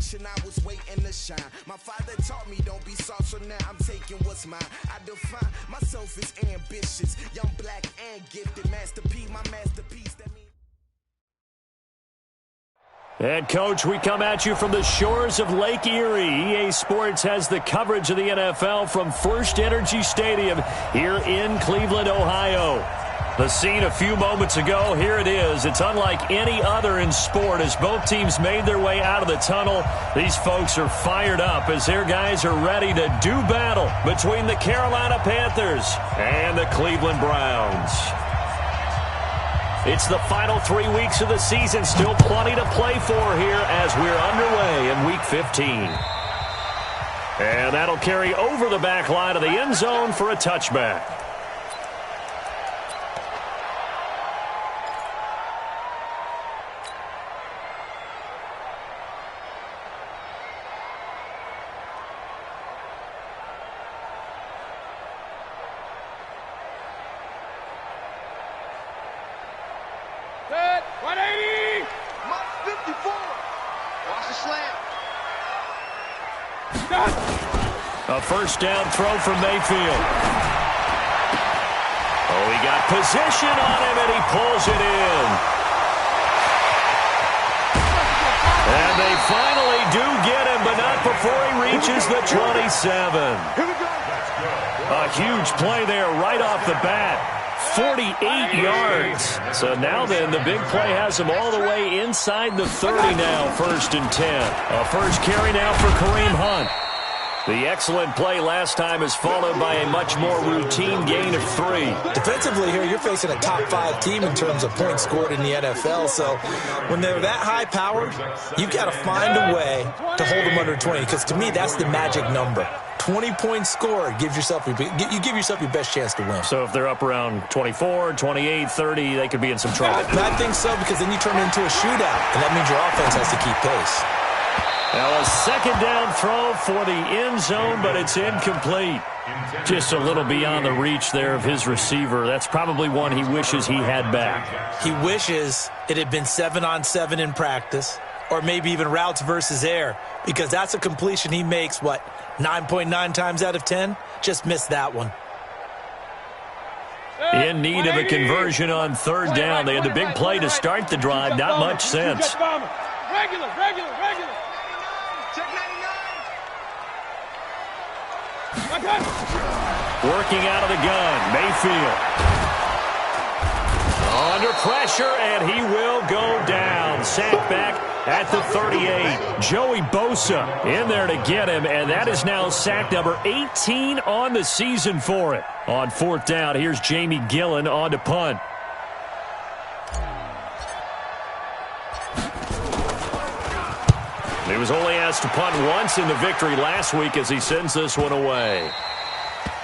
generation, I was waiting to shine. My father taught me don't be soft, so now I'm taking what's mine. I define myself as ambitious, young, black, and gifted. Master P, my masterpiece. That means. And, Coach, we come at you from the shores of Lake Erie. EA Sports has the coverage of the NFL from First Energy Stadium here in Cleveland, Ohio. The scene a few moments ago, here it is. It's unlike any other in sport as both teams made their way out of the tunnel. These folks are fired up as their guys are ready to do battle between the Carolina Panthers and the Cleveland Browns. It's the final 3 weeks of the season. Still plenty to play for here as we're underway in Week 15. And that'll carry over the back line of the end zone for a touchback. A first down throw from Mayfield. Oh, he got position on him, and he pulls it in. And they finally do get him, but not before he reaches the 27. A huge play there right off the bat. 48 yards. So now then, the big play has him all the way inside the 30 now, 1st and 10. A first carry now for Kareem Hunt. The excellent play last time is followed by a much more routine gain of 3. Defensively here, you're facing a top-5 team in terms of points scored in the NFL. So when they're that high-powered, you've got to find a way to hold them under 20. Because to me, that's the magic number. 20 points scored gives yourself you give yourself your best chance to win. So if they're up around 24, 28, 30, they could be in some trouble. I think so, because then you turn it into a shootout, and that means your offense has to keep pace. Now a second down throw for the end zone, but it's incomplete. Just a little beyond the reach there of his receiver. That's probably one he wishes he had back. He wishes it had been 7-on-7 in practice, or maybe even routes versus air, because that's a completion he makes, 9.9 times out of 10? Just missed that one. In need of a conversion on third down. They had the big play to start the drive. Not much sense. Regular. Working out of the gun, Mayfield. Under pressure, and he will go down. Sacked back at the 38. Joey Bosa in there to get him, and that is now sack number 18 on the season for it. On 4th down, here's Jamie Gillen on to punt. He was only asked to punt once in the victory last week as he sends this one away.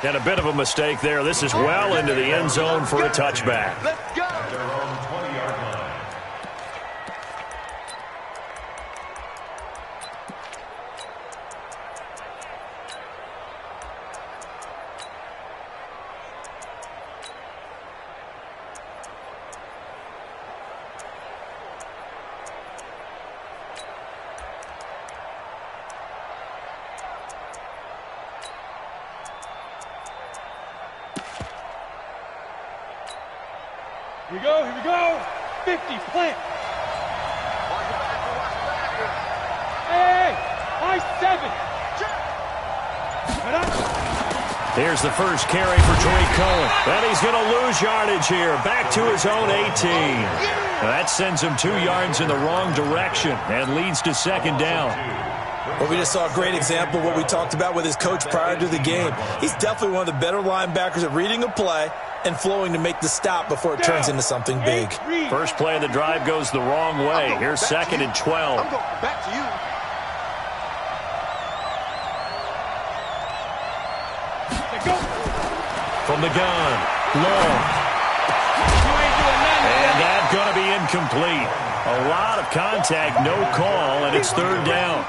And a bit of a mistake there. This is well into the end zone for a touchback. Let's go. Here we go. 50, plant. Hey, I-7. Here's the first carry for Tariq Cohen. And he's going to lose yardage here. Back to his own 18. That sends him 2 yards in the wrong direction and leads to second down. Well, we just saw a great example of what we talked about with his coach prior to the game. He's definitely one of the better linebackers at reading a play and flowing to make the stop before it turns into something big. First play of the drive goes the wrong way. Here's 2nd and 12. I'm going back to you. From the gun, long. And that's going to be incomplete. A lot of contact, no call, and it's 3rd down.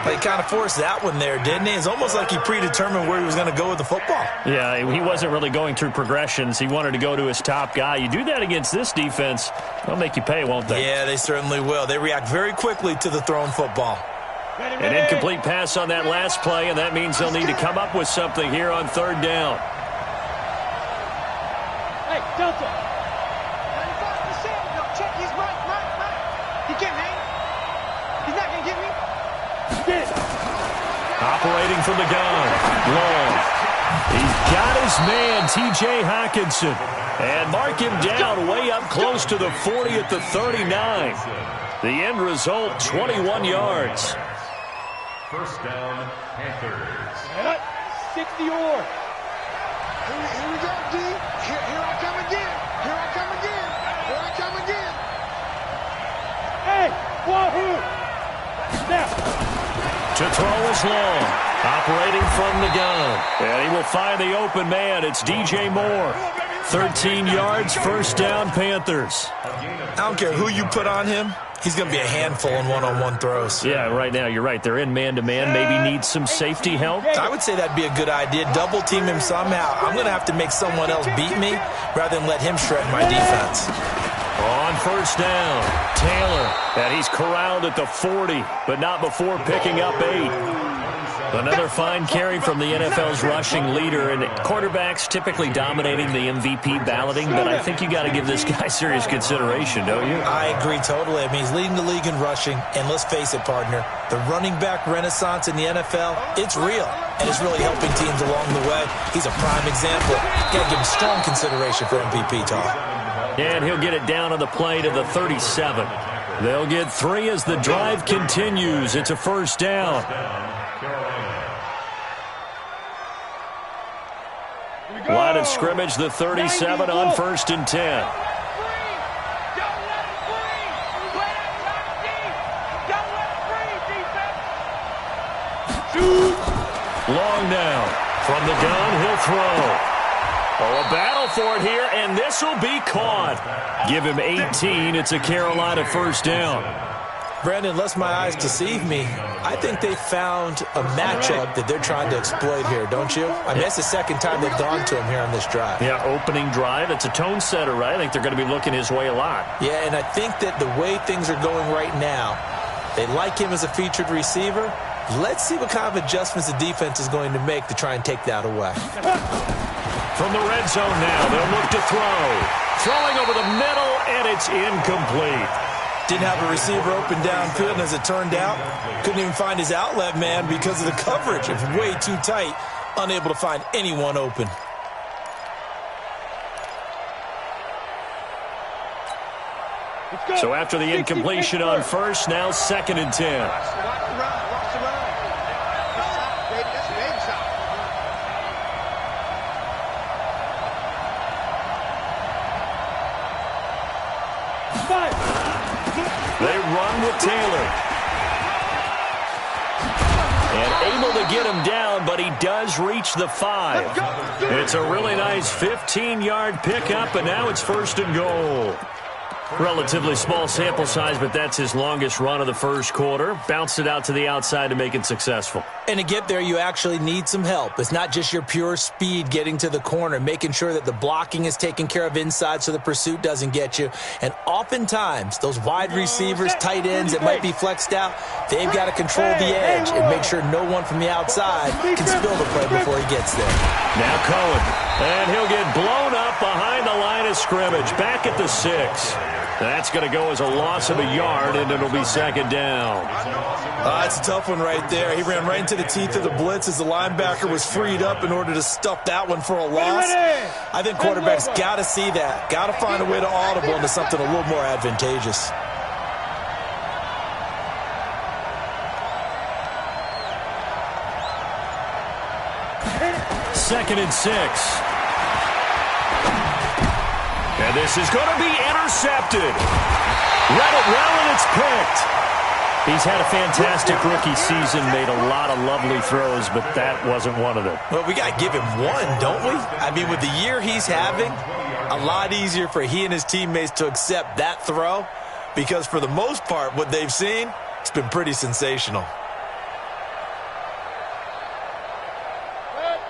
He kind of forced that one there, didn't he? It's almost like he predetermined where he was going to go with the football. Yeah, he wasn't really going through progressions. He wanted to go to his top guy. You do that against this defense, they'll make you pay, won't they? Yeah, they certainly will. They react very quickly to the thrown football. An incomplete pass on that last play, and that means they'll need to come up with something here on third down. Hey, Delta. 95%. No, check his right. He can't hang. He's not going to get me. Get it. Operating from the gun. Long. He's got his man, T.J. Hockenson. And mark him down way up close to the 40 at the 39. The end result, 21 yards. First down, Panthers. 60 or. Here we go, D. Here I come again. Hey, wahoo. Now. To throw is Long. Operating from the gun. And he will find the open man. It's DJ Moore. 13 yards, first down, Panthers. I don't care who you put on him. He's going to be a handful in one-on-one throws. Yeah, right now, you're right. They're in man-to-man. Maybe need some safety help. I would say that'd be a good idea. Double-team him somehow. I'm going to have to make someone else beat me rather than let him shred my defense. On first down, Taylor. And he's corralled at the 40, but not before picking up 8. Another fine carry from the NFL's rushing leader, and quarterbacks typically dominating the MVP balloting, but I think you got to give this guy serious consideration, don't you? I agree totally. I mean, he's leading the league in rushing, and let's face it, partner, the running back renaissance in the NFL, it's real, and it's really helping teams along the way. He's a prime example. Got to give him strong consideration for MVP talk. And he'll get it down on the play to the 37. They'll get 3 as the drive continues. It's a first down. Line of scrimmage, the 37 on first and 10. Long now. From the gun, he'll throw. Oh, a battle for it here, and this will be caught. Give him 18. It's a Carolina first down. Brandon, unless my eyes deceive me, I think they found a matchup that they're trying to exploit here, don't you? I mean, that's the second time they've gone to him here on this drive. Yeah, opening drive. It's a tone setter, right? I think they're going to be looking his way a lot. Yeah, and I think that the way things are going right now, they like him as a featured receiver. Let's see what kind of adjustments the defense is going to make to try and take that away. From the red zone now, they'll look to throw. Throwing over the middle, and it's incomplete. Didn't have a receiver open downfield, and as it turned out, couldn't even find his outlet man because of the coverage. It's way too tight, unable to find anyone open. So after the incompletion on first, now second and 10. They run with Taylor. And able to get him down, but he does reach the 5. It's a really nice 15-yard pickup, and now it's first and goal. Relatively small sample size, but that's his longest run of the first quarter. Bounced it out to the outside to make it successful. And to get there, you actually need some help. It's not just your pure speed getting to the corner, making sure that the blocking is taken care of inside so the pursuit doesn't get you. And oftentimes, those wide receivers, tight ends that might be flexed out, they've got to control the edge and make sure no one from the outside can spill the play before he gets there. Now Cohen, and he'll get blown up behind the line of scrimmage, back at the 6. That's going to go as a loss of a yard, and it'll be second down. It's a tough one right there. He ran right into the teeth of the blitz as the linebacker was freed up in order to stuff that one for a loss. I think quarterbacks got to see that. Got to find a way to audible into something a little more advantageous. Second and 6. And this is going to be intercepted. Read it well, and it's picked. He's had a fantastic rookie season, made a lot of lovely throws, but that wasn't one of them. Well, we got to give him one, don't we? I mean, with the year he's having, a lot easier for he and his teammates to accept that throw because for the most part, what they've seen, it's been pretty sensational.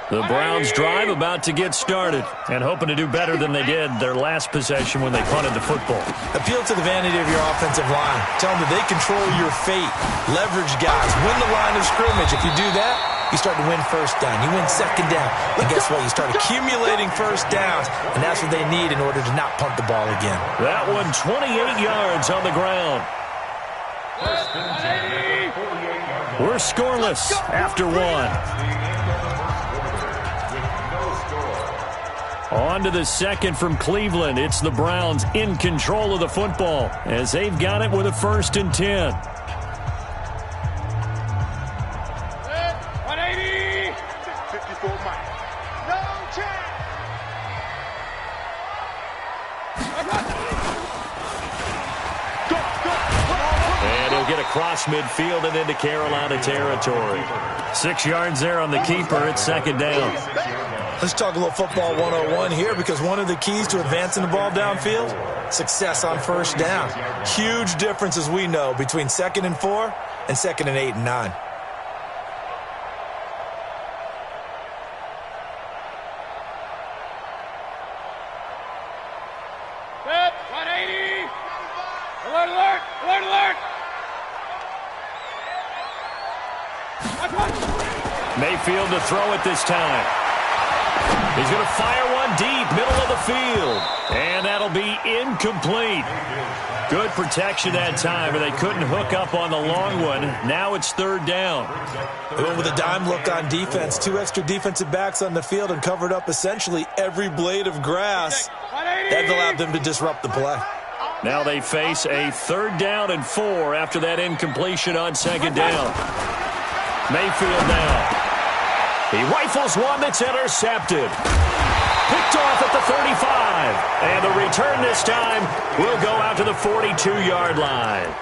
The Browns drive about to get started and hoping to do better than they did their last possession when they punted the football. Appeal to the vanity of your offensive line. Tell them that they control your fate. Leverage guys. Win the line of scrimmage. If you do that, you start to win first down. You win second down. And guess what? You start accumulating first downs, and that's what they need in order to not punt the ball again. That one 28 yards on the ground. We're scoreless after one. On to the second from Cleveland. It's the Browns in control of the football as they've got it with a 1st and 10. 180. 54 miles. No chance. And he'll get across midfield and into Carolina territory. 6 yards there on the keeper. It's 2nd down. Let's talk a little football 101 here, because one of the keys to advancing the ball downfield, success on first down. Huge difference, as we know, between 2nd and 4 and 2nd and 8 and 9. Set. 180. Alert, alert, alert, alert. Mayfield to throw it this time. He's going to fire one deep, middle of the field. And that'll be incomplete. Good protection that time, but they couldn't hook up on the long one. Now it's 3rd down. They went with a dime look on defense. 2 extra defensive backs on the field and covered up essentially every blade of grass. That allowed them to disrupt the play. Now they face a 3rd down and 4 after that incompletion on 2nd down. Mayfield now. He rifles one that's intercepted. Picked off at the 35. And the return this time will go out to the 42-yard line.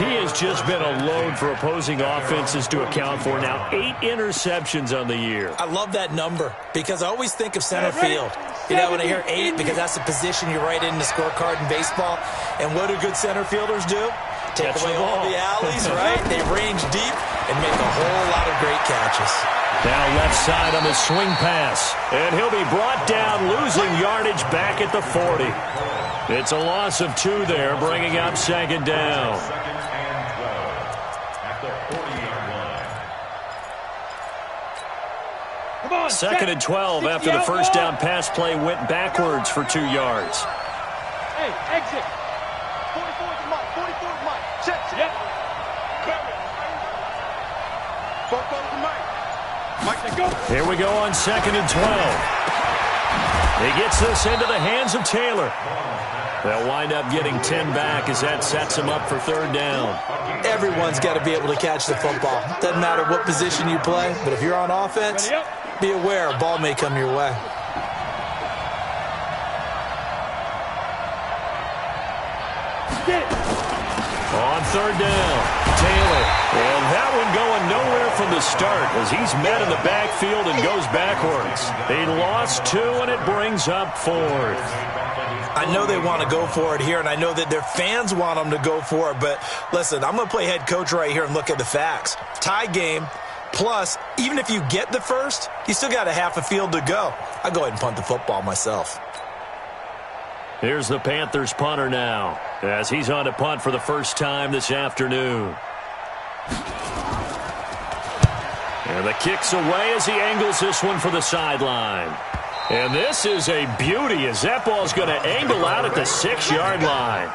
He has just been a load for opposing offenses to account for. Now 8 interceptions on the year. I love that number because I always think of center field. You know, when I hear 8, because that's the position you write in the scorecard in baseball. And what do good center fielders do? Take away all the alleys, right? They range deep and make a whole lot of great catches. Now left side on the swing pass. And he'll be brought down, losing yardage back at the 40. It's a loss of 2 there, bringing up 2nd down. Come on. 2nd and 12 after the first down pass play went backwards for 2 yards. Hey, exit. 44's Mike. 44's Mike. Check. Yep. 44's Mike. Mike, go. Here we go on 2nd and 12. He gets this into the hands of Taylor. They'll wind up getting 10 back as that sets him up for 3rd down. Everyone's got to be able to catch the football. Doesn't matter what position you play, but if you're on offense, be aware a ball may come your way. On 3rd down, Taylor. And that one going nowhere from the start as he's met in the backfield and goes backwards. He lost 2, and it brings up 4th. I know they want to go for it here, and I know that their fans want them to go for it, but listen, I'm going to play head coach right here and look at the facts. Tie game, plus, even if you get the first, you still got a half a field to go. I'll go ahead and punt the football myself. Here's the Panthers punter now as he's on to punt for the first time this afternoon. And the kick's away as he angles this one for the sideline. And this is a beauty as that ball's going to angle out at the 6-yard line.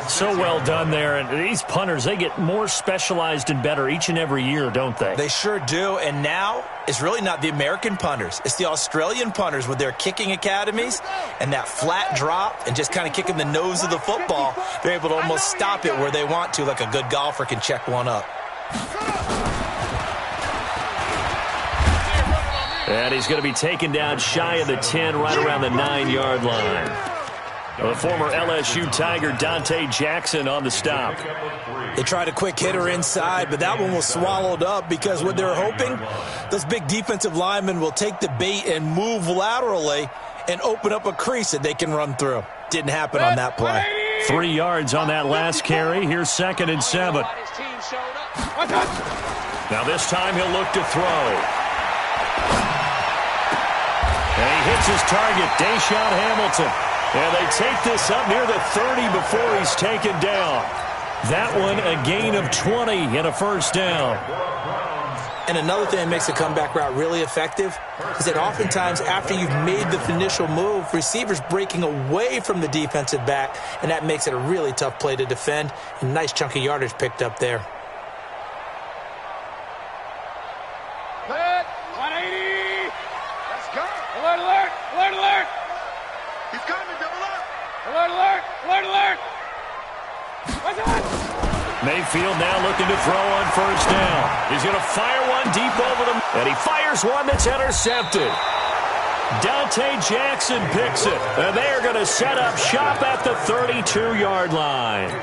So well done there. And these punters, they get more specialized and better each and every year, don't they? They sure do. And now it's really not the American punters. It's the Australian punters with their kicking academies and that flat drop and just kind of kicking the nose of the football. They're able to almost stop it where they want to, like a good golfer can check one up. And he's going to be taken down shy of the 10, right around the 9-yard line. The former LSU Tiger Dante Jackson on the stop. They tried a quick hitter inside, but that one was swallowed up because what they're hoping, those big defensive linemen will take the bait and move laterally and open up a crease that they can run through. Didn't happen on that play. 3 yards on that last carry. Here's 2nd and 7. Now this time he'll look to throw. And he hits his target, Deshaun Hamilton. And they take this up near the 30 before he's taken down. That one a gain of 20 and a first down. And another thing that makes a comeback route really effective is that oftentimes after you've made the initial move, receivers breaking away from the defensive back, and that makes it a really tough play to defend. A nice chunk of yardage picked up there. Good. 180. Let's go. Alert, alert, alert, alert. He's coming, double up. Alert, alert, alert, alert. What's on? Mayfield now looking to throw on first down. He's going to fire one deep over them, and he fires one that's intercepted. Dante Jackson picks it, and they are going to set up shop at the 32-yard line.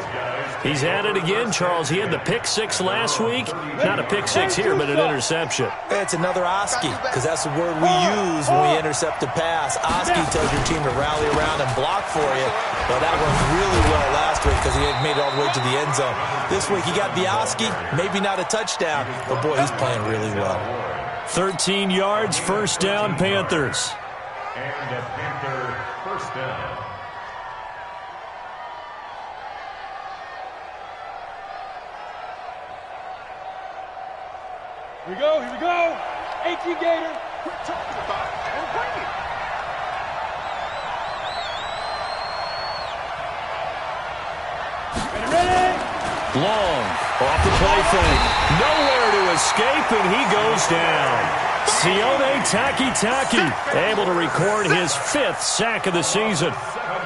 He's at it again, Charles. He had the pick six last week. Not a pick six here, but an interception. It's another Oski, because that's the word we use when we intercept a pass. Oski tells your team to rally around and block for you. Well, that worked really well last week because he had made it all the way to the end zone. This week he got the Oski, maybe not a touchdown, but boy, he's playing really well. 13 yards, first down, Panthers. And a Panther first down. Here we go, here we go. 18 Gator. Quit talking about it and bring it. Ready? Long, off the play fake. Nowhere to escape, and he goes down. Sione Takitaki able to record his 5th sack of the season.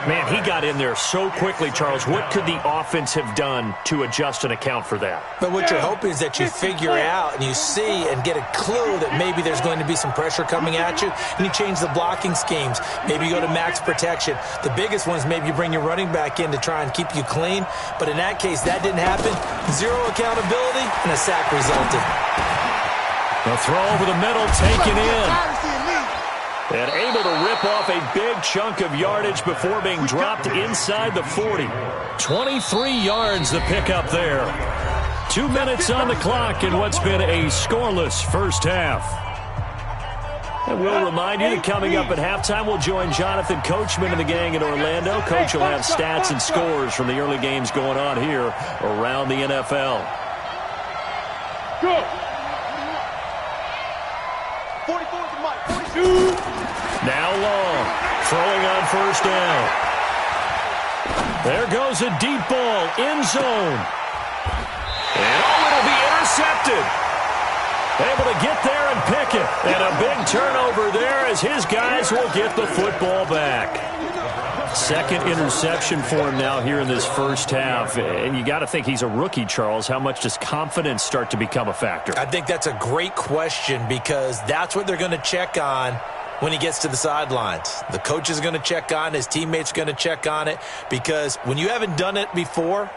Man, he got in there so quickly, Charles. What could the offense have done to adjust and account for that? But what you're hoping is that you figure out and you see and get a clue that maybe there's going to be some pressure coming at you, and you change the blocking schemes. Maybe you go to max protection. The biggest one is maybe you bring your running back in to try and keep you clean. But in that case, that didn't happen. Zero accountability, and a sack resulted. The throw over the middle, taken in. And able to rip off a big chunk of yardage before being dropped inside the 40. 23 yards the pickup there. 2 minutes on the clock in what's been a scoreless first half. And we'll remind you that coming up at halftime, we'll join Jonathan Coachman and the gang in Orlando. Coach will have stats and scores from the early games going on here around the NFL. Go. 44 to Mike. 42. Now Long, throwing on first down. There goes a deep ball, end zone. And it'll be intercepted. Able to get there and pick it. And a big turnover there as his guys will get the football back. Second interception for him now here in this first half. And you got to think he's a rookie, Charles. How much does confidence start to become a factor? I think that's a great question because that's what they're going to check on when he gets to the sidelines. The coach is going to check on, his teammates are going to check on it, because when you haven't done it before,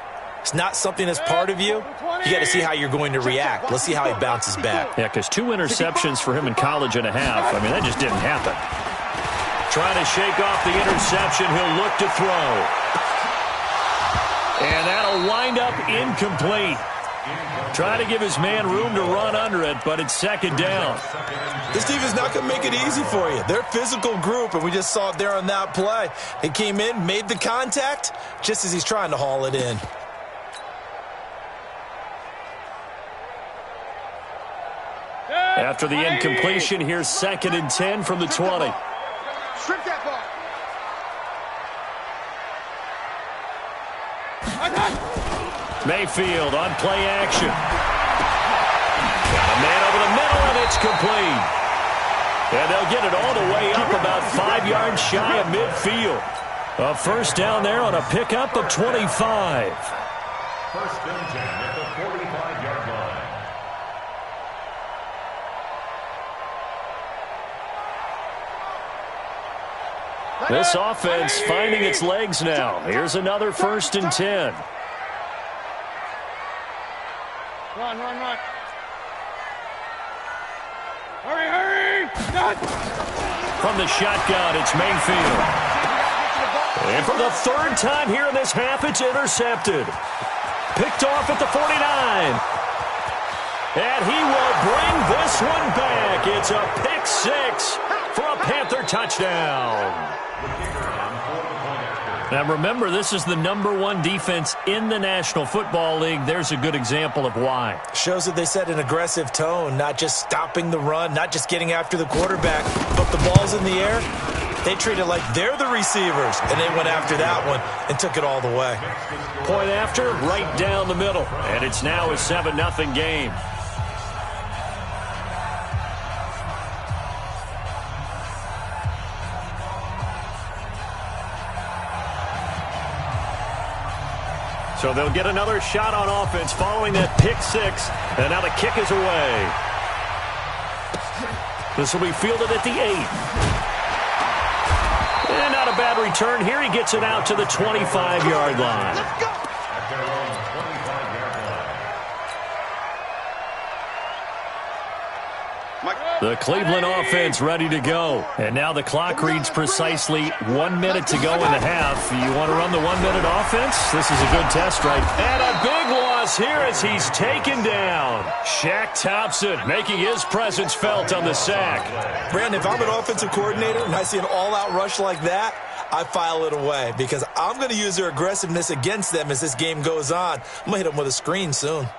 it's not something that's part of you. You got to see how you're going to react. Let's see how he bounces back. Yeah, because 2 interceptions for him in college and a half. I mean, that just didn't happen. Trying to shake off the interception. He'll look to throw. And that'll wind up incomplete. Trying to give his man room to run under it, but it's second down. This team is not going to make it easy for you. They're a physical group, and we just saw it there on that play. He came in, made the contact, just as he's trying to haul it in. After the incompletion, here's 2nd and 10 from the 20. Strip that ball. Mayfield on play action. Got a man over the middle, and it's complete. And they'll get it all the way up about 5 yards shy of midfield. A first down there on a pickup of 25. First and 10 at the 45-yard line. This offense finding its legs now. Here's another 1st and 10. Run, run, run. Hurry, hurry. Done. From the shotgun, it's Mayfield. And for the 3rd time here in this half, it's intercepted. Picked off at the 49. And he will bring this one back. It's a pick six for a Panther touchdown. Now remember, this is the #1 defense in the National Football League. There's a good example of why. Shows that they set an aggressive tone, not just stopping the run, not just getting after the quarterback, but the ball's in the air. They treat it like they're the receivers, and they went after that one and took it all the way. Point after, right down the middle. And it's now a 7-0 game. So they'll get another shot on offense following that pick six. And now the kick is away. This will be fielded at the 8. And not a bad return here. He gets it out to the 25-yard line. The Cleveland offense ready to go. And now the clock reads precisely 1 minute to go in the half. You want to run the 1 minute offense? This is a good test, right? And a big loss here as he's taken down. Shaq Thompson making his presence felt on the sack. Brandon, if I'm an offensive coordinator and I see an all-out rush like that, I file it away because I'm going to use their aggressiveness against them as this game goes on. I'm going to hit them with a screen soon.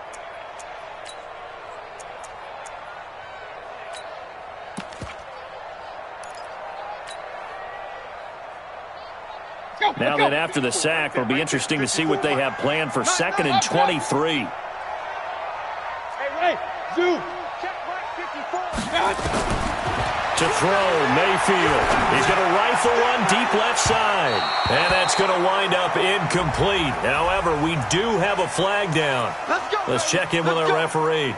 Now then, after the sack, it'll be interesting to see what they have planned for 2nd and 23. Hey, Ray, zoom. Check right 54. To throw, Mayfield. He's going to rifle one deep left side. And that's going to wind up incomplete. However, we do have a flag down. Let's check in with our referee.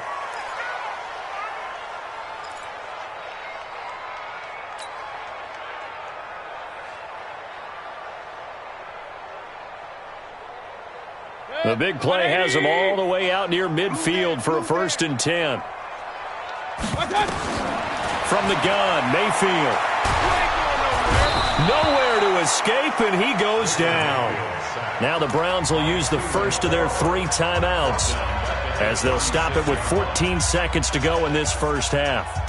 The big play has him all the way out near midfield for a 1st and 10. From the gun, Mayfield. Nowhere to escape, and he goes down. Now the Browns will use the first of their 3 timeouts as they'll stop it with 14 seconds to go in this first half.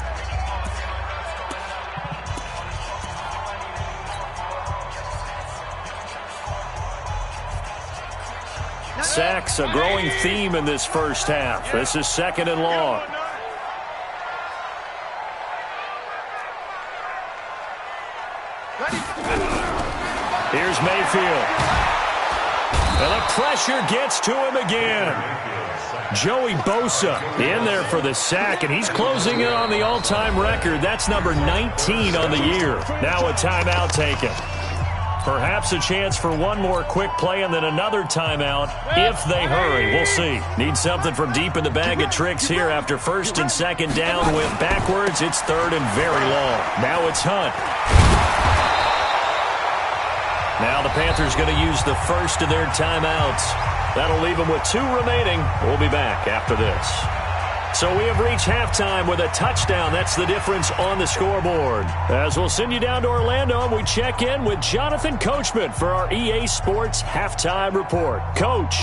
Sacks, a growing theme in this first half. This is 2nd and long. Here's Mayfield. And the pressure gets to him again. Joey Bosa in there for the sack, and he's closing in on the all-time record. That's number 19 on the year. Now a timeout taken. Perhaps a chance for one more quick play and then another timeout if they hurry. We'll see. Need something from deep in the bag of tricks here after 1st and 2nd down. Went backwards. It's 3rd and very long. Now it's Hunt. Now the Panthers going to use the first of their timeouts. That'll leave them with 2 remaining. We'll be back after this. So we have reached halftime with a touchdown. That's the difference on the scoreboard. As we'll send you down to Orlando, and we check in with Jonathan Coachman for our EA Sports Halftime Report. Coach.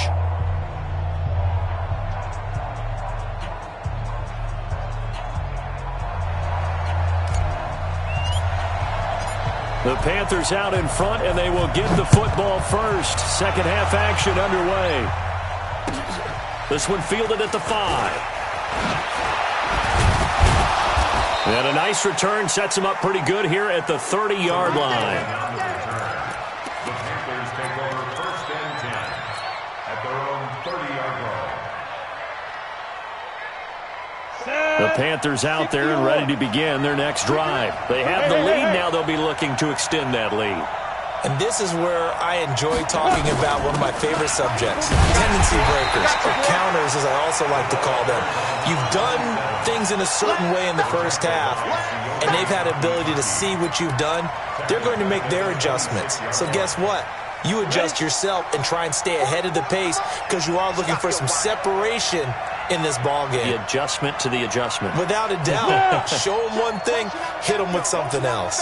The Panthers out in front, and they will get the football first. Second half action underway. This one fielded at the 5. And a nice return sets him up pretty good here at the 30-yard line. The Panthers take over 1st and 10 at their own 30-yard line. The Panthers out there and ready to begin their next drive. They have the lead now. They'll be looking to extend that lead. And this is where I enjoy talking about one of my favorite subjects, tendency breakers, or counters as I also like to call them. You've done things in a certain way in the first half, and they've had the ability to see what you've done. They're going to make their adjustments. So guess what? You adjust yourself and try and stay ahead of the pace because you are looking for some separation in this ball game. The adjustment to the adjustment. Without a doubt. Show them one thing, hit them with something else.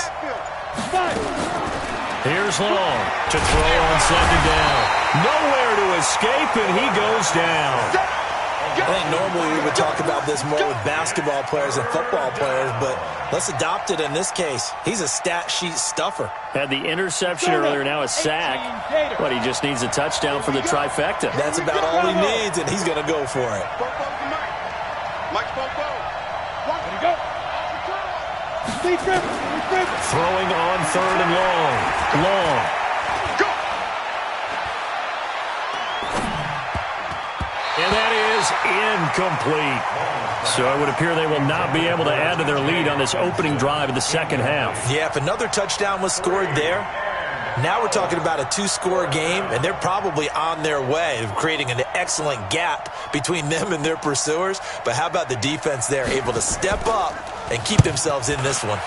Here's Long to throw on 2nd down. Nowhere to escape, and he goes down. I think normally we would talk about this more with basketball players and football players, but let's adopt it in this case. He's a stat sheet stuffer. Had the interception earlier, now a sack. But he just needs a touchdown for the trifecta. That's about all he needs, and he's going to go for it. Throwing on 3rd and long. Long. And that is incomplete. So it would appear they will not be able to add to their lead on this opening drive of the second half. Yeah, if another touchdown was scored there, now we're talking about a 2-score game, and they're probably on their way of creating an excellent gap between them and their pursuers. But how about the defense there, able to step up and keep themselves in this one?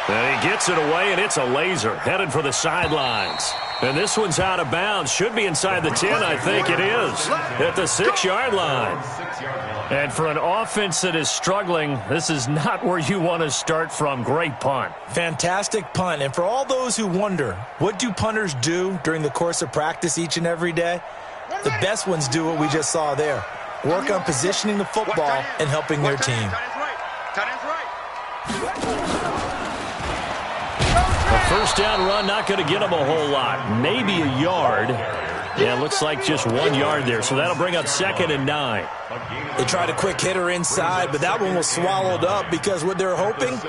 And he gets it away, and it's a laser headed for the sidelines. And this one's out of bounds. Should be inside the 10, I think it is. At the 6-yard line. And for an offense that is struggling, this is not where you want to start from. Great punt. Fantastic punt. And for all those who wonder, what do punters do during the course of practice each and every day? The best ones do what we just saw there. Work on positioning the football and helping their team. A first down run, not going to get him a whole lot. Maybe a yard. Yeah, looks like just 1 yard there. So that'll bring up 2nd and 9. They tried a quick hitter inside, but that one was swallowed up because what they're hoping,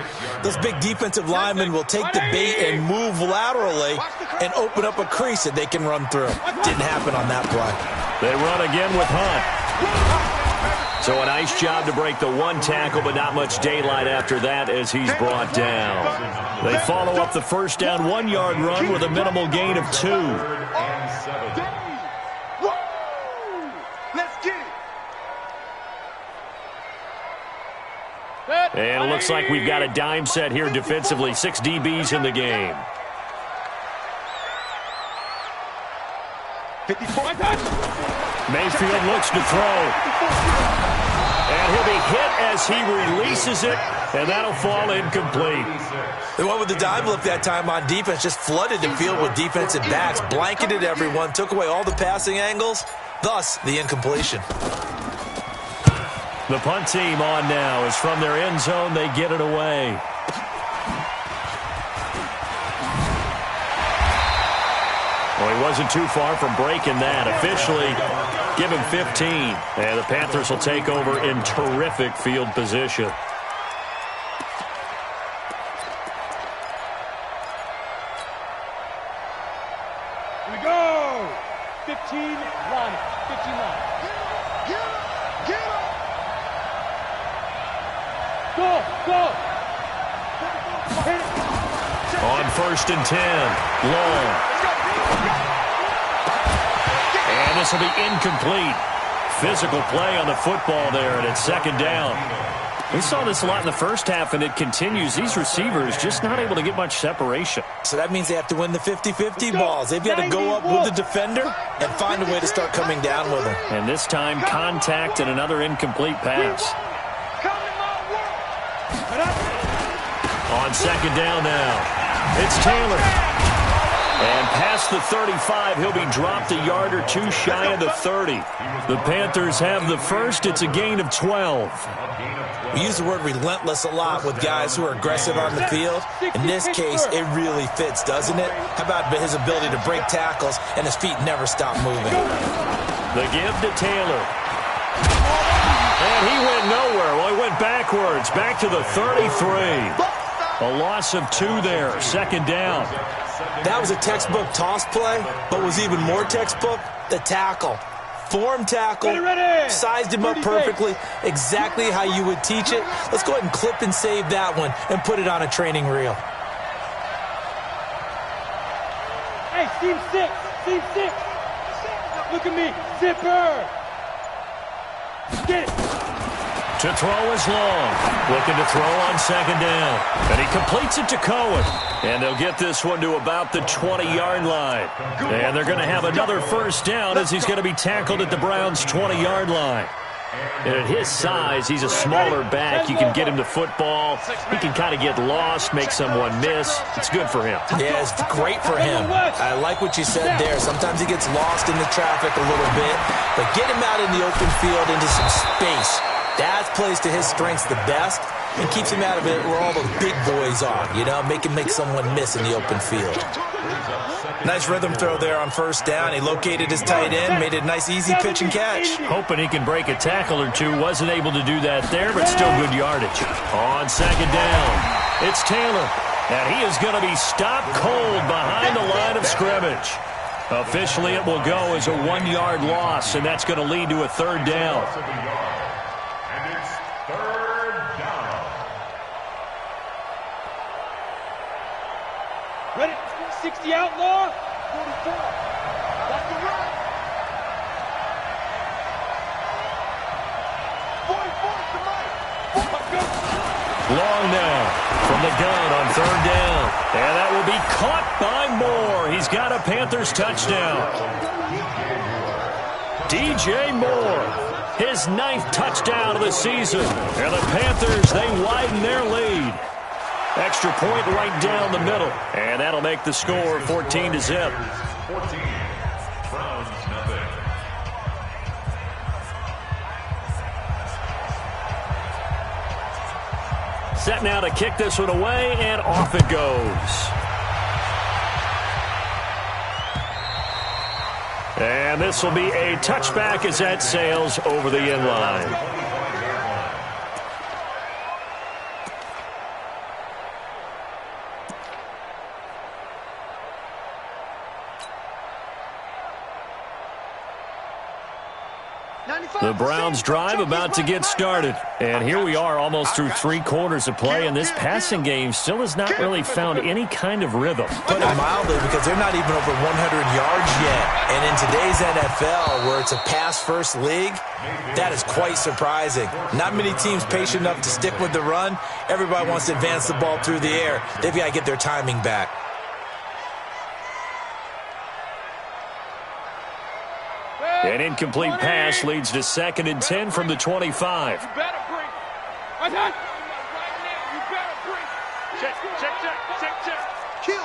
those big defensive linemen will take the bait and move laterally and open up a crease that they can run through. Didn't happen on that play. They run again with Hunt. So a nice job to break the 1 tackle, but not much daylight after that as he's brought down. They follow up the first down 1-yard run with a minimal gain of 2. And it looks like we've got a dime set here defensively. 6 DBs in the game. Mayfield looks to throw. And he'll be hit as he releases it, and that'll fall incomplete. They went with the dime look that time on defense, just flooded the field with defensive backs, blanketed everyone, took away all the passing angles, thus the incompletion. The punt team on now is from their end zone. They get it away. Well, he wasn't too far from breaking that. Officially, give him 15. And the Panthers will take over in terrific field position. Here we go. 15 line. 15 line. Get up. Go. On 1st and 10. Long. And this will be incomplete. Physical play on the football there, and it's 2nd down. We saw this a lot in the first half, and it continues. These receivers just not able to get much separation. So that means they have to win the 50-50 balls. They've got to go up with the defender and find a way to start coming down with them. And this time, contact and another incomplete pass. On 2nd down now. It's Taylor. And past the 35, he'll be dropped a yard or 2 shy of the 30. The Panthers have the first. It's a gain of 12. We use the word relentless a lot with guys who are aggressive on the field. In this case, it really fits, doesn't it? How about his ability to break tackles and his feet never stop moving? The give to Taylor. And he went nowhere. Well, he went backwards, back to the 33. A loss of 2 there, 2nd down. That was a textbook toss play, but was even more textbook, the tackle. Form tackle, sized him up perfectly, exactly how you would teach it. Let's go ahead and clip and save that one and put it on a training reel. Hey, team 6. Look at me, zipper. Get it. To throw is Long. Looking to throw on 2nd down. And he completes it to Cohen. And they'll get this one to about the 20-yard line. And they're going to have another first down as he's going to be tackled at the Browns' 20-yard line. And at his size, he's a smaller back. You can get him to football. He can kind of get lost, make someone miss. It's good for him. Yeah, it's great for him. I like what you said there. Sometimes he gets lost in the traffic a little bit, but get him out in the open field into some space. That plays to his strengths the best and keeps him out of it where all the big boys are, you know, make him make someone miss in the open field. Nice rhythm throw there on first down. He located his tight end, made it a nice, easy pitch and catch. Hoping he can break a tackle or two. Wasn't able to do that there, but still good yardage. On second down, it's Taylor. And he is going to be stopped cold behind the line of scrimmage. Officially, it will go as a 1-yard loss, and that's going to lead to a third down. And it's third down. Ready? 60 outlaw. 44. That's the run. 44 is the mic. Let's go. Long now from the gun on third down. And that will be caught by Moore. He's got a Panthers touchdown. DJ Moore, his 9th touchdown of the season. And the Panthers, they widen their lead. Extra point right down the middle. And that'll make the score 14-0. 14. Browns nothing. Set now to kick this one away, and off it goes. And this will be a touchback as that sails over the end line. The Browns drive about to get started. And here we are almost through 3 quarters of play, and this passing game still has not really found any kind of rhythm. Put it mildly, because they're not even over 100 yards yet. And in today's NFL, where it's a pass-first league, that is quite surprising. Not many teams patient enough to stick with the run. Everybody wants to advance the ball through the air. They've got to get their timing back. An incomplete pass leads to 2nd and 10 from the 25. You better bring. Right now. You better bring. Check. Kill.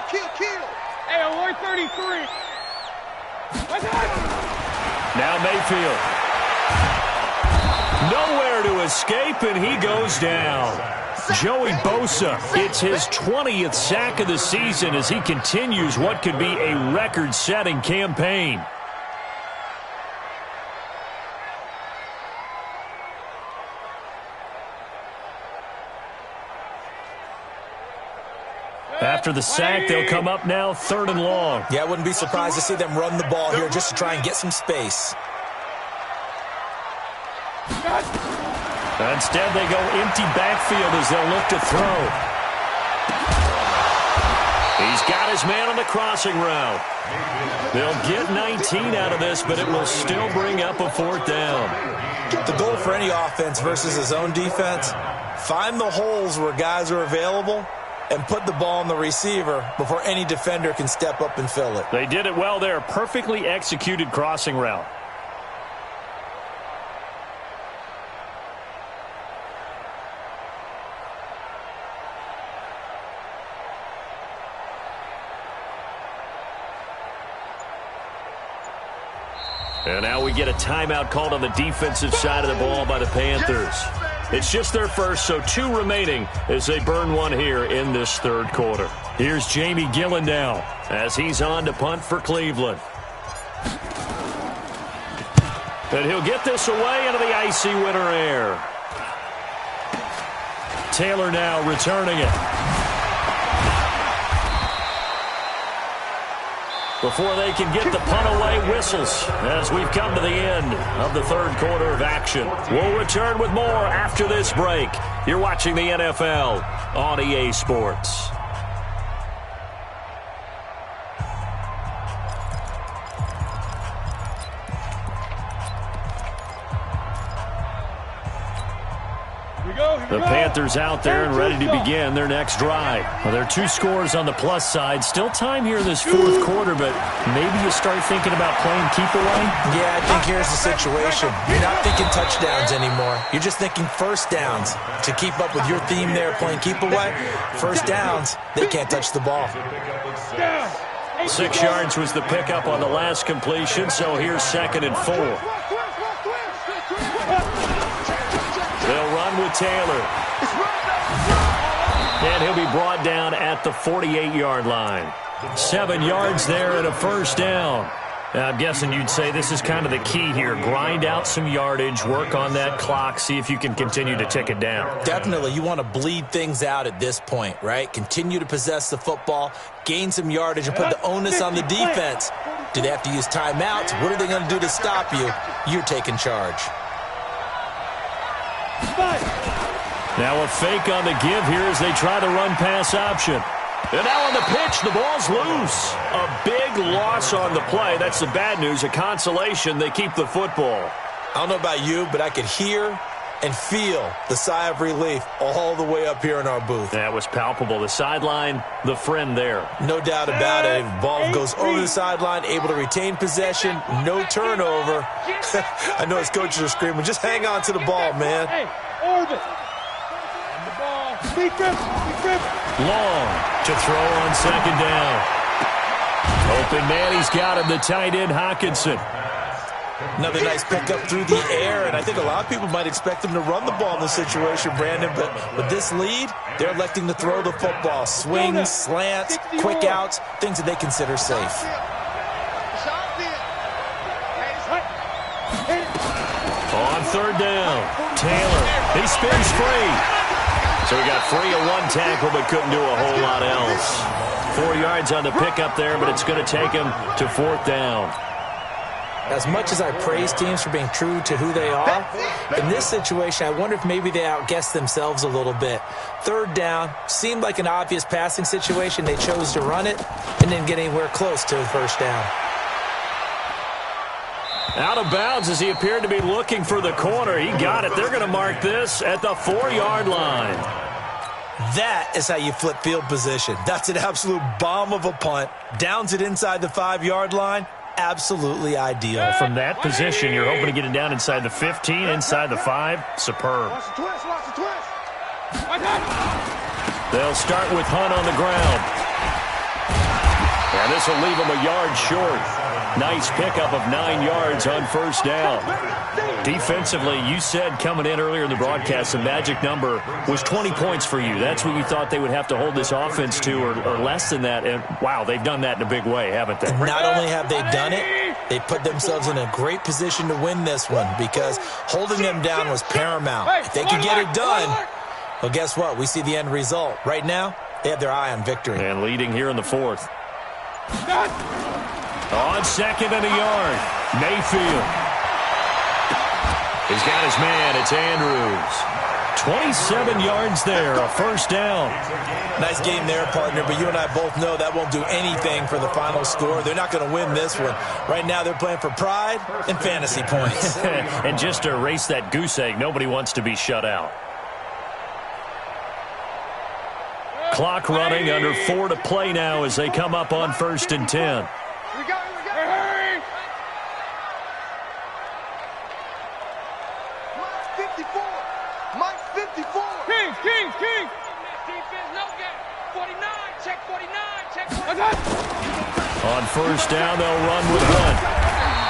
Hey, 133. Right now. Now Mayfield. Nowhere to escape, and he goes down. Joey Bosa, it's his 20th sack of the season as he continues what could be a record-setting campaign. After the sack, they'll come up now 3rd and long. Yeah, I wouldn't be surprised to see them run the ball here just to try and get some space. Instead, they go empty backfield as they'll look to throw. He's got his man on the crossing route. They'll get 19 out of this, but it will still bring up a 4th down. The goal for any offense versus his own defense, find the holes where guys are available and put the ball on the receiver before any defender can step up and fill it. They did it well there. Perfectly executed crossing route. And now we get a timeout called on the defensive side of the ball by the Panthers. It's just their first, so 2 remaining as they burn one here in this 3rd quarter. Here's Jamie Gillen now as he's on to punt for Cleveland. And he'll get this away into the icy winter air. Taylor now returning it. Before they can get the punt away, whistles as we've come to the end of the 3rd quarter of action. We'll return with more after this break. You're watching the NFL on EA Sports. The Panthers out there and ready to begin their next drive. Well, there are 2 scores on the plus side. Still time here in this 4th quarter, but maybe you start thinking about playing keep away? Yeah, I think here's the situation. You're not thinking touchdowns anymore. You're just thinking first downs. To keep up with your theme there, playing keep away, first downs, they can't touch the ball. 6 yards was the pickup on the last completion, so here's 2nd and 4. They'll run with Taylor. And he'll be brought down at the 48-yard line. 7 yards there and a first down. I'm guessing you'd say this is kind of the key here. Grind out some yardage, work on that clock, see if you can continue to tick it down. Definitely. You want to bleed things out at this point, right? Continue to possess the football, gain some yardage, and put the onus on the defense. Do they have to use timeouts? What are they going to do to stop you? You're taking charge. Now a fake on the give here as they try to run pass option. And now on the pitch, the ball's loose. A big loss on the play. That's the bad news. A consolation, they keep the football. I don't know about you, but I could hear and feel the sigh of relief all the way up here in our booth. That was palpable. The sideline, the friend there. No doubt about it. Ball goes over the sideline, able to retain possession, no turnover. I know his coaches are screaming, just hang on to the ball, man. Hey, orbit. And the ball. Be grip. Long to throw on 2nd down. Open man, he's got him, the tight end, Hawkinson. Another nice pickup through the air, and I think a lot of people might expect them to run the ball in this situation, Brandon, but with this lead, they're electing to throw the football. Swings, slants, quick outs, things that they consider safe. On 3rd down, Taylor, he spins free. So he got free of 1 tackle but couldn't do a whole lot else. 4 yards on the pickup there, but it's going to take him to 4th down. As much as I praise teams for being true to who they are, in this situation, I wonder if maybe they outguessed themselves a little bit. 3rd down seemed like an obvious passing situation. They chose to run it and didn't get anywhere close to the first down. Out of bounds as he appeared to be looking for the corner. He got it. They're going to mark this at the 4-yard line. That is how you flip field position. That's an absolute bomb of a punt. Downs it inside the 5-yard line. Absolutely ideal. From that position, you're hoping to get it down inside the 15, inside the 5. Superb. They'll start with Hunt on the ground. And this will leave him a yard short. Nice pickup of 9 yards on first down. Defensively, you said coming in earlier in the broadcast, the magic number was 20 points for you. That's what we thought they would have to hold this offense to, or less than that. And, wow, they've done that in a big way, haven't they? Not only have they done it, they put themselves in a great position to win this one because holding them down was paramount. If they could get it done, well, guess what? We see the end result. Right now, they have their eye on victory. And leading here in the 4th. On 2nd and a yard, Mayfield. He's got his man. It's Andrews. 27 yards there, a first down. Nice game there, partner, but you and I both know that won't do anything for the final score. They're not going to win this one. Right now, they're playing for pride and fantasy points. And just to erase that goose egg, nobody wants to be shut out. Clock running, under 4 to play now as they come up on 1st and 10. We got it. Hurry! Mike 54. King. Defense, no gap. 49, check 49, check 49. On first down, they'll run with Hunt.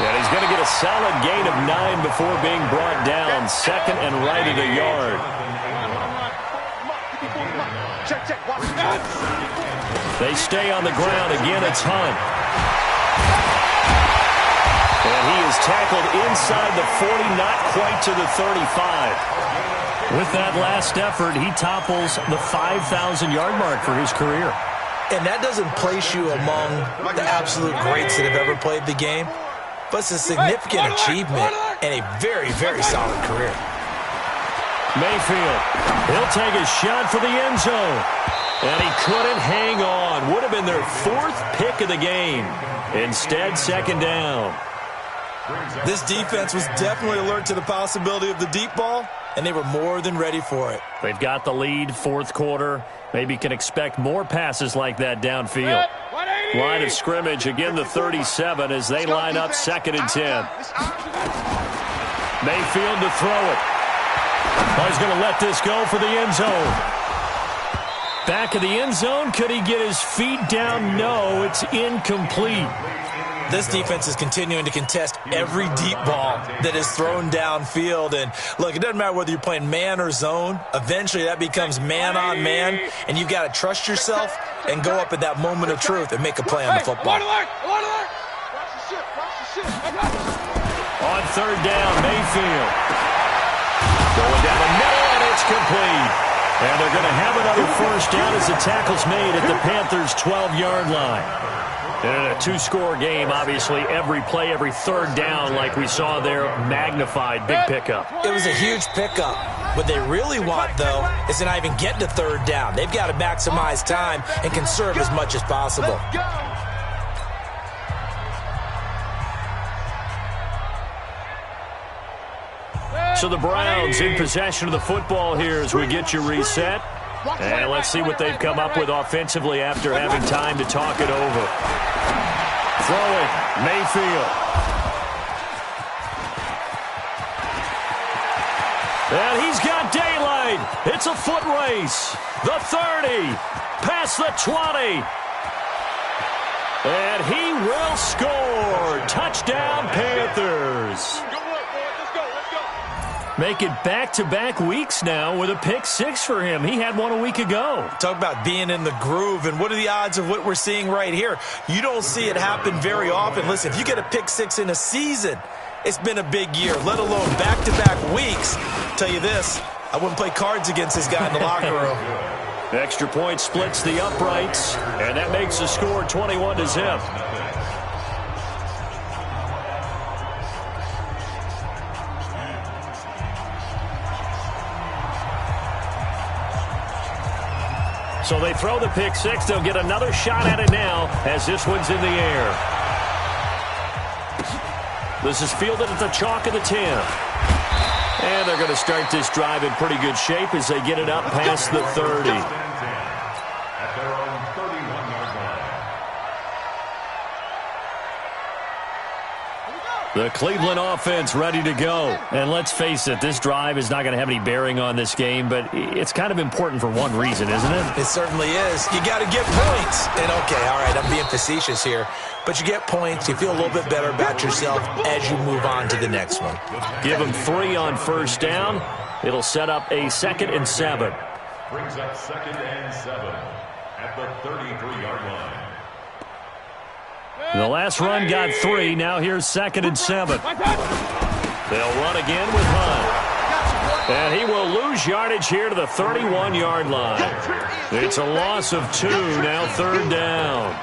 And he's going to get a solid gain of 9 before being brought down. 2nd and right at a yard. Check. Watch that. They stay on the ground. Again, it's Hunt. And he is tackled inside the 40, not quite to the 35. With that last effort, he topples the 5,000-yard mark for his career. And that doesn't place you among the absolute greats that have ever played the game, but it's a significant achievement and a very, very solid career. Mayfield, he'll take a shot for the end zone. And he couldn't hang on. Would have been their 4th pick of the game. Instead, 2nd down. This defense was definitely alert to the possibility of the deep ball, and they were more than ready for it. They've got the lead, fourth quarter. Maybe can expect more passes like that downfield. Line of scrimmage, again the 37 as they line up 2nd and 10. Mayfield to throw it. Oh, he's going to let this go for the end zone. Back of the end zone. Could he get his feet down? No, it's incomplete. This defense is continuing to contest every deep ball that is thrown downfield. And, look, it doesn't matter whether you're playing man or zone. Eventually that becomes man-on-man, and you've got to trust yourself and go up at that moment of truth and make a play on the football. On 3rd down, Mayfield. Going down the middle, and it's complete. And they're going to have another first down as the tackle's made at the Panthers' 12-yard line. And in a 2-score game, obviously, every play, every 3rd down, like we saw there, magnified. Big pickup. It was a huge pickup. What they really want, though, is to not even get to 3rd down. They've got to maximize time and conserve as much as possible. So the Browns in possession of the football here as we get you reset. And let's see what they've come up with offensively after having time to talk it over. Throwing, Mayfield. And he's got daylight. It's a foot race. The 30, past the 20. And he will score. Touchdown, Panthers. Make it back-to-back weeks now with a pick 6 for him. He had one a week ago. Talk about being in the groove, and what are the odds of what we're seeing right here? You don't see it happen very often. Listen, if you get a pick 6 in a season, it's been a big year, let alone back-to-back weeks. Tell you this, I wouldn't play cards against this guy in the locker room. Extra point splits the uprights, and that makes the score 21-0. So they throw the pick 6. They'll get another shot at it now as this one's in the air. This is fielded at the chalk of the 10. And they're going to start this drive in pretty good shape as they get it up past the 30. At their own 31-yard line. The Cleveland offense ready to go. And let's face it, this drive is not going to have any bearing on this game, but it's kind of important for one reason, isn't it? It certainly is. You got to get points. And, okay, all right, I'm being facetious here. But you get points, you feel a little bit better about yourself as you move on to the next one. Give them 3 on first down. It'll set up a 2nd and 7. Brings up 2nd and 7 at the 33-yard line. The last run got 3. Now here's 2nd and 7. They'll run again with Hunt. And he will lose yardage here to the 31-yard line. It's a loss of 2, now 3rd down.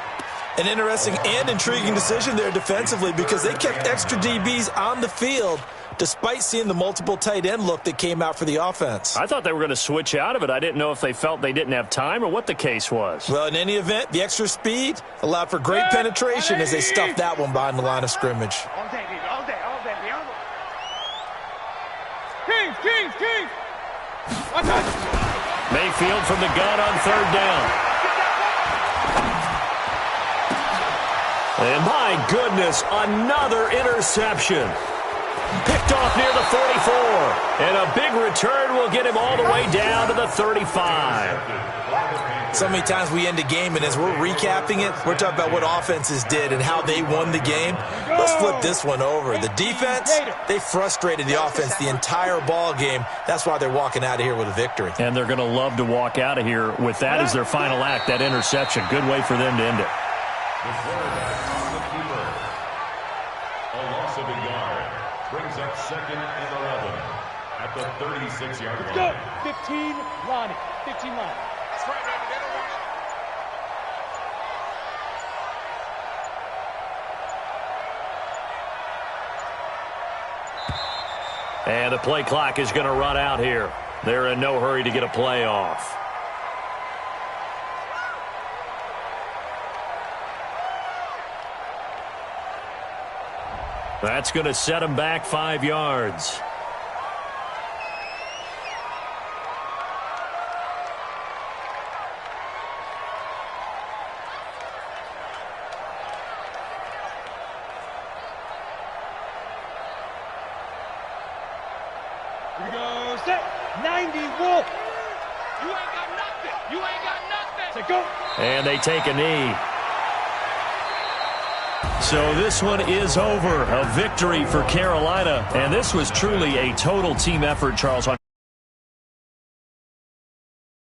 An interesting and intriguing decision there defensively because they kept extra DBs on the field despite seeing the multiple tight end look that came out for the offense. I thought they were going to switch out of it. I didn't know if they felt they didn't have time or what the case was. Well, in any event, the extra speed allowed for great penetration as they stuffed that one behind the line of scrimmage. All day, baby, all day, all day. Kings! Watch out! Mayfield from the gun on 3rd down. And my goodness, another interception. Picked off near the 44. And a big return will get him all the way down to the 35. So many times we end a game, and as we're recapping it, we're talking about what offenses did and how they won the game. Let's flip this one over. The defense, they frustrated the offense the entire ball game. That's why they're walking out of here with a victory. And they're going to love to walk out of here with that as their final act, that interception. Good way for them to end it. The quarterback on the keeper. A loss of a yard. Brings up 2nd and 11 at the 36-yard line. Go! 15, Lonnie. 15, Lonnie. That's right, baby. They don't want it. And the play clock is going to run out here. They're in no hurry to get a play off. That's going to set them back 5 yards. 90, Wolf. You ain't got nothing. You ain't got nothing. Say go. And they take a knee. So this one is over. A victory for Carolina. And this was truly a total team effort, Charles.